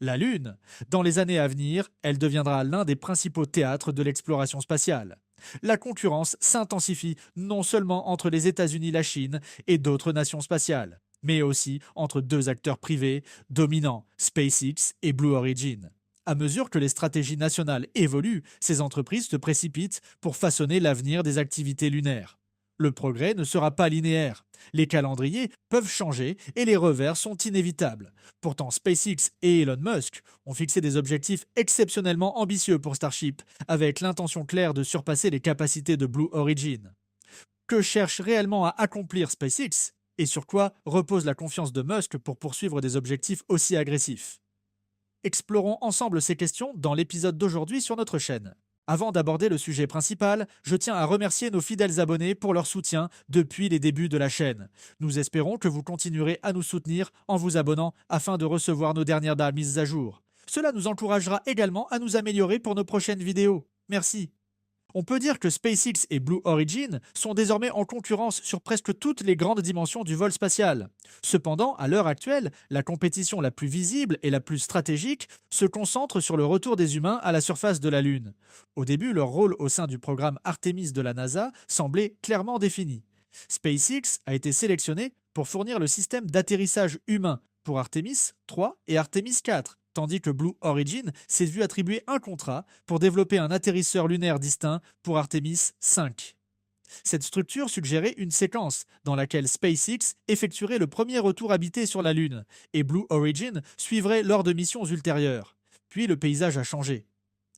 La Lune. Dans les années à venir, elle deviendra l'un des principaux théâtres de l'exploration spatiale. La concurrence s'intensifie non seulement entre les États-Unis, la Chine et d'autres nations spatiales, mais aussi entre deux acteurs privés dominants, SpaceX et Blue Origin. À mesure que les stratégies nationales évoluent, ces entreprises se précipitent pour façonner l'avenir des activités lunaires. Le progrès ne sera pas linéaire. Les calendriers peuvent changer et les revers sont inévitables. Pourtant, SpaceX et Elon Musk ont fixé des objectifs exceptionnellement ambitieux pour Starship, avec l'intention claire de surpasser les capacités de Blue Origin. Que cherche réellement à accomplir SpaceX et sur quoi repose la confiance de Musk pour poursuivre des objectifs aussi agressifs? Explorons ensemble ces questions dans l'épisode d'aujourd'hui sur notre chaîne. Avant d'aborder le sujet principal, je tiens à remercier nos fidèles abonnés pour leur soutien depuis les débuts de la chaîne. Nous espérons que vous continuerez à nous soutenir en vous abonnant afin de recevoir nos dernières mises à jour. Cela nous encouragera également à nous améliorer pour nos prochaines vidéos. Merci. On peut dire que SpaceX et Blue Origin sont désormais en concurrence sur presque toutes les grandes dimensions du vol spatial. Cependant, à l'heure actuelle, la compétition la plus visible et la plus stratégique se concentre sur le retour des humains à la surface de la Lune. Au début, leur rôle au sein du programme Artemis de la NASA semblait clairement défini. SpaceX a été sélectionné pour fournir le système d'atterrissage humain pour Artemis 3 et Artemis 4, tandis que Blue Origin s'est vu attribuer un contrat pour développer un atterrisseur lunaire distinct pour Artemis 5. Cette structure suggérait une séquence dans laquelle SpaceX effectuerait le premier retour habité sur la Lune et Blue Origin suivrait lors de missions ultérieures. Puis le paysage a changé.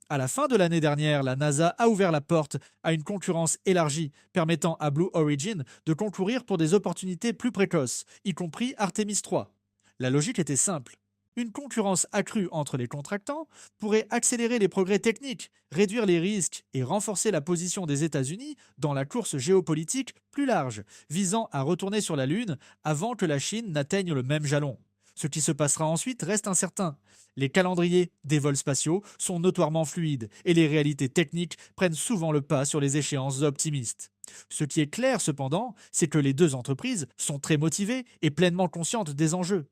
À la fin de l'année dernière, la NASA a ouvert la porte à une concurrence élargie, permettant à Blue Origin de concourir pour des opportunités plus précoces, y compris Artemis 3. La logique était simple. Une concurrence accrue entre les contractants pourrait accélérer les progrès techniques, réduire les risques et renforcer la position des États-Unis dans la course géopolitique plus large, visant à retourner sur la Lune avant que la Chine n'atteigne le même jalon. Ce qui se passera ensuite reste incertain. Les calendriers des vols spatiaux sont notoirement fluides et les réalités techniques prennent souvent le pas sur les échéances optimistes. Ce qui est clair cependant, c'est que les deux entreprises sont très motivées et pleinement conscientes des enjeux.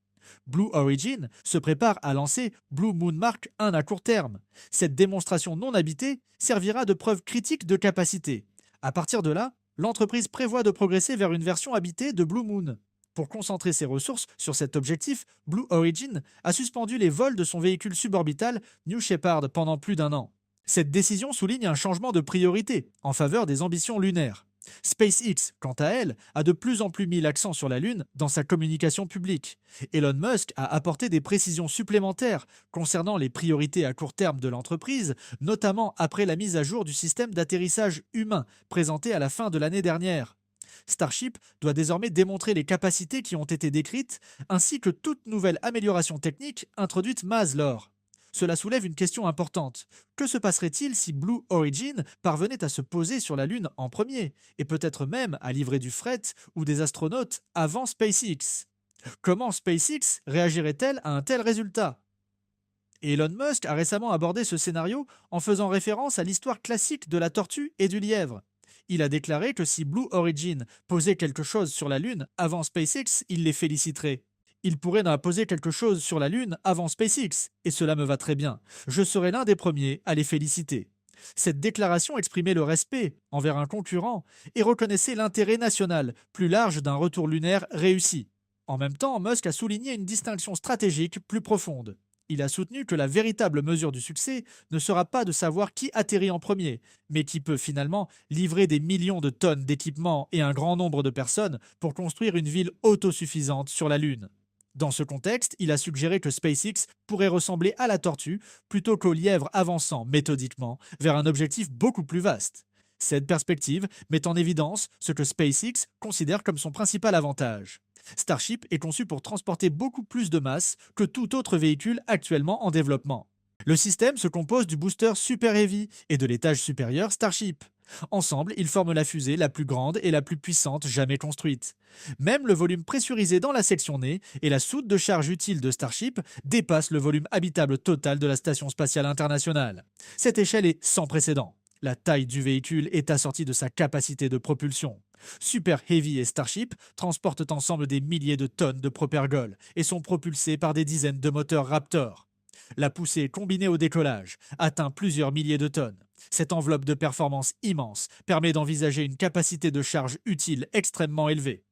Blue Origin se prépare à lancer Blue Moon Mark 1 à court terme. Cette démonstration non habitée servira de preuve critique de capacité. À partir de là, l'entreprise prévoit de progresser vers une version habitée de Blue Moon. Pour concentrer ses ressources sur cet objectif, Blue Origin a suspendu les vols de son véhicule suborbital New Shepard pendant plus d'un an. Cette décision souligne un changement de priorité en faveur des ambitions lunaires. SpaceX, quant à elle, a de plus en plus mis l'accent sur la Lune dans sa communication publique. Elon Musk a apporté des précisions supplémentaires concernant les priorités à court terme de l'entreprise, notamment après la mise à jour du système d'atterrissage humain présenté à la fin de l'année dernière. Starship doit désormais démontrer les capacités qui ont été décrites, ainsi que toute nouvelle amélioration technique introduite lors. Cela soulève une question importante. Que se passerait-il si Blue Origin parvenait à se poser sur la Lune en premier, et peut-être même à livrer du fret ou des astronautes avant SpaceX? Comment SpaceX réagirait-elle à un tel résultat? Elon Musk a récemment abordé ce scénario en faisant référence à l'histoire classique de la tortue et du lièvre. Il a déclaré que si Blue Origin posait quelque chose sur la Lune avant SpaceX, il les féliciterait. Il pourrait n'en poser quelque chose sur la Lune avant SpaceX, et cela me va très bien. Je serai l'un des premiers à les féliciter. Cette déclaration exprimait le respect envers un concurrent et reconnaissait l'intérêt national plus large d'un retour lunaire réussi. En même temps, Musk a souligné une distinction stratégique plus profonde. Il a soutenu que la véritable mesure du succès ne sera pas de savoir qui atterrit en premier, mais qui peut finalement livrer des millions de tonnes d'équipements et un grand nombre de personnes pour construire une ville autosuffisante sur la Lune. Dans ce contexte, il a suggéré que SpaceX pourrait ressembler à la tortue plutôt qu'au lièvre avançant méthodiquement vers un objectif beaucoup plus vaste. Cette perspective met en évidence ce que SpaceX considère comme son principal avantage. Starship est conçu pour transporter beaucoup plus de masse que tout autre véhicule actuellement en développement. Le système se compose du booster Super Heavy et de l'étage supérieur Starship. Ensemble, ils forment la fusée la plus grande et la plus puissante jamais construite. Même le volume pressurisé dans la section nez et la soute de charge utile de Starship dépassent le volume habitable total de la Station spatiale internationale. Cette échelle est sans précédent. La taille du véhicule est assortie de sa capacité de propulsion. Super Heavy et Starship transportent ensemble des milliers de tonnes de propergol et sont propulsés par des dizaines de moteurs Raptor. La poussée combinée au décollage atteint plusieurs milliers de tonnes. Cette enveloppe de performance immense permet d'envisager une capacité de charge utile extrêmement élevée.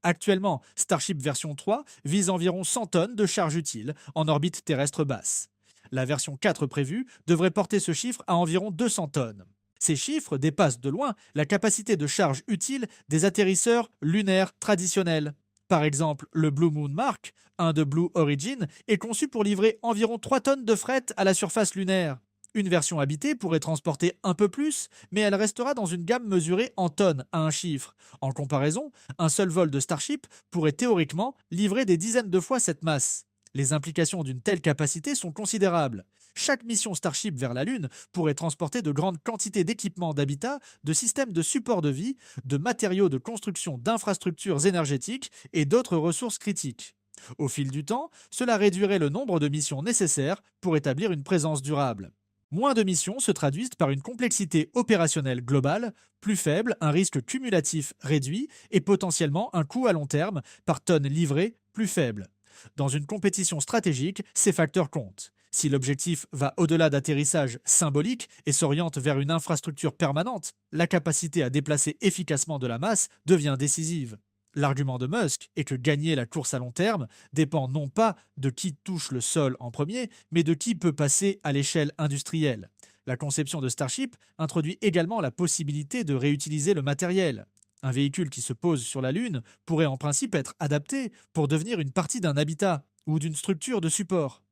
Actuellement, Starship version 3 vise environ 100 tonnes de charge utile en orbite terrestre basse. La version 4 prévue devrait porter ce chiffre à environ 200 tonnes. Ces chiffres dépassent de loin la capacité de charge utile des atterrisseurs lunaires traditionnels. Par exemple, le Blue Moon Mark, un de Blue Origin, est conçu pour livrer environ 3 tonnes de fret à la surface lunaire. Une version habitée pourrait transporter un peu plus, mais elle restera dans une gamme mesurée en tonnes à un chiffre. En comparaison, un seul vol de Starship pourrait théoriquement livrer des dizaines de fois cette masse. Les implications d'une telle capacité sont considérables. Chaque mission Starship vers la Lune pourrait transporter de grandes quantités d'équipements d'habitat, de systèmes de support de vie, de matériaux de construction d'infrastructures énergétiques et d'autres ressources critiques. Au fil du temps, cela réduirait le nombre de missions nécessaires pour établir une présence durable. Moins de missions se traduisent par une complexité opérationnelle globale, plus faible, un risque cumulatif réduit et potentiellement un coût à long terme par tonne livrée plus faible. Dans une compétition stratégique, ces facteurs comptent. Si l'objectif va au-delà d'atterrissage symbolique et s'oriente vers une infrastructure permanente, la capacité à déplacer efficacement de la masse devient décisive. L'argument de Musk est que gagner la course à long terme dépend non pas de qui touche le sol en premier, mais de qui peut passer à l'échelle industrielle. La conception de Starship introduit également la possibilité de réutiliser le matériel. Un véhicule qui se pose sur la Lune pourrait en principe être adapté pour devenir une partie d'un habitat ou d'une structure de support.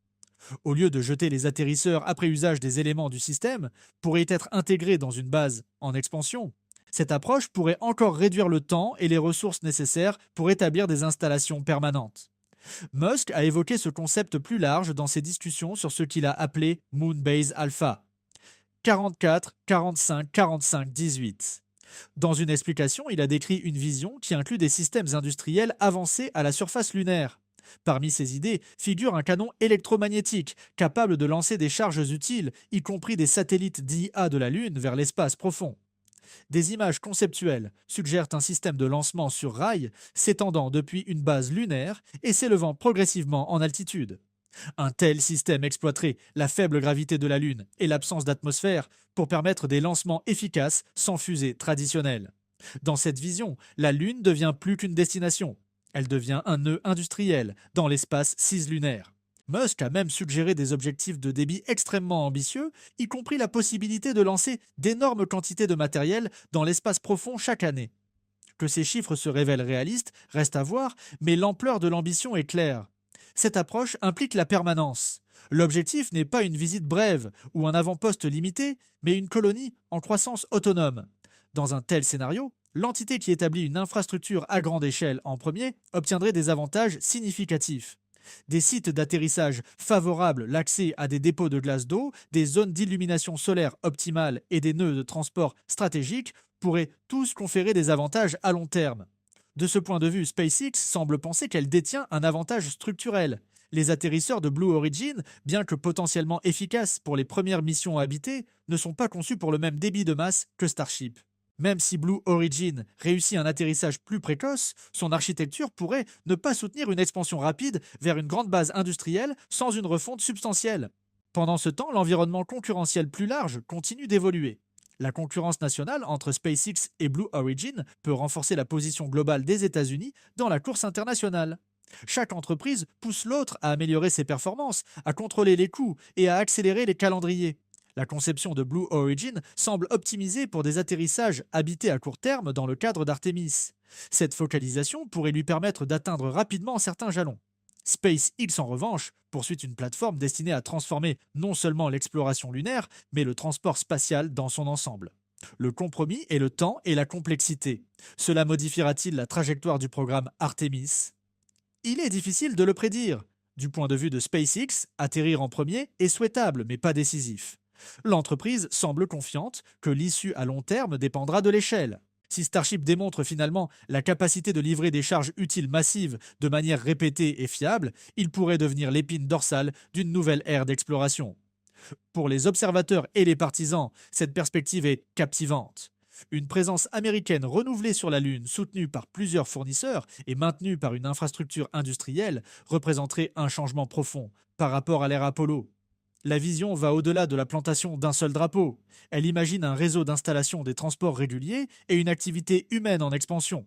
Au lieu de jeter les atterrisseurs après usage des éléments du système, pourraient être intégrés dans une base en expansion. Cette approche pourrait encore réduire le temps et les ressources nécessaires pour établir des installations permanentes. Musk a évoqué ce concept plus large dans ses discussions sur ce qu'il a appelé Moonbase Alpha 44, 45, 45, 18. Dans une explication, il a décrit une vision qui inclut des systèmes industriels avancés à la surface lunaire. Parmi ces idées figure un canon électromagnétique capable de lancer des charges utiles, y compris des satellites d'IA de la Lune, vers l'espace profond. Des images conceptuelles suggèrent un système de lancement sur rail s'étendant depuis une base lunaire et s'élevant progressivement en altitude. Un tel système exploiterait la faible gravité de la Lune et l'absence d'atmosphère pour permettre des lancements efficaces sans fusée traditionnelle. Dans cette vision, la Lune devient plus qu'une destination. Elle devient un nœud industriel dans l'espace cislunaire. Musk a même suggéré des objectifs de débit extrêmement ambitieux, y compris la possibilité de lancer d'énormes quantités de matériel dans l'espace profond chaque année. Que ces chiffres se révèlent réalistes reste à voir, mais l'ampleur de l'ambition est claire. Cette approche implique la permanence. L'objectif n'est pas une visite brève ou un avant-poste limité, mais une colonie en croissance autonome. Dans un tel scénario, l'entité qui établit une infrastructure à grande échelle en premier obtiendrait des avantages significatifs. Des sites d'atterrissage favorables, l'accès à des dépôts de glace d'eau, des zones d'illumination solaire optimales et des nœuds de transport stratégiques pourraient tous conférer des avantages à long terme. De ce point de vue, SpaceX semble penser qu'elle détient un avantage structurel. Les atterrisseurs de Blue Origin, bien que potentiellement efficaces pour les premières missions habitées, ne sont pas conçus pour le même débit de masse que Starship. Même si Blue Origin réussit un atterrissage plus précoce, son architecture pourrait ne pas soutenir une expansion rapide vers une grande base industrielle sans une refonte substantielle. Pendant ce temps, l'environnement concurrentiel plus large continue d'évoluer. La concurrence nationale entre SpaceX et Blue Origin peut renforcer la position globale des États-Unis dans la course internationale. Chaque entreprise pousse l'autre à améliorer ses performances, à contrôler les coûts et à accélérer les calendriers. La conception de Blue Origin semble optimisée pour des atterrissages habités à court terme dans le cadre d'Artemis. Cette focalisation pourrait lui permettre d'atteindre rapidement certains jalons. SpaceX, en revanche, poursuit une plateforme destinée à transformer non seulement l'exploration lunaire, mais le transport spatial dans son ensemble. Le compromis est le temps et la complexité. Cela modifiera-t-il la trajectoire du programme Artemis? Il est difficile de le prédire. Du point de vue de SpaceX, atterrir en premier est souhaitable mais pas décisif. L'entreprise semble confiante que l'issue à long terme dépendra de l'échelle. Si Starship démontre finalement la capacité de livrer des charges utiles massives de manière répétée et fiable, il pourrait devenir l'épine dorsale d'une nouvelle ère d'exploration. Pour les observateurs et les partisans, cette perspective est captivante. Une présence américaine renouvelée sur la Lune, soutenue par plusieurs fournisseurs et maintenue par une infrastructure industrielle, représenterait un changement profond par rapport à l'ère Apollo. La vision va au-delà de la plantation d'un seul drapeau. Elle imagine un réseau d'installations des transports réguliers et une activité humaine en expansion.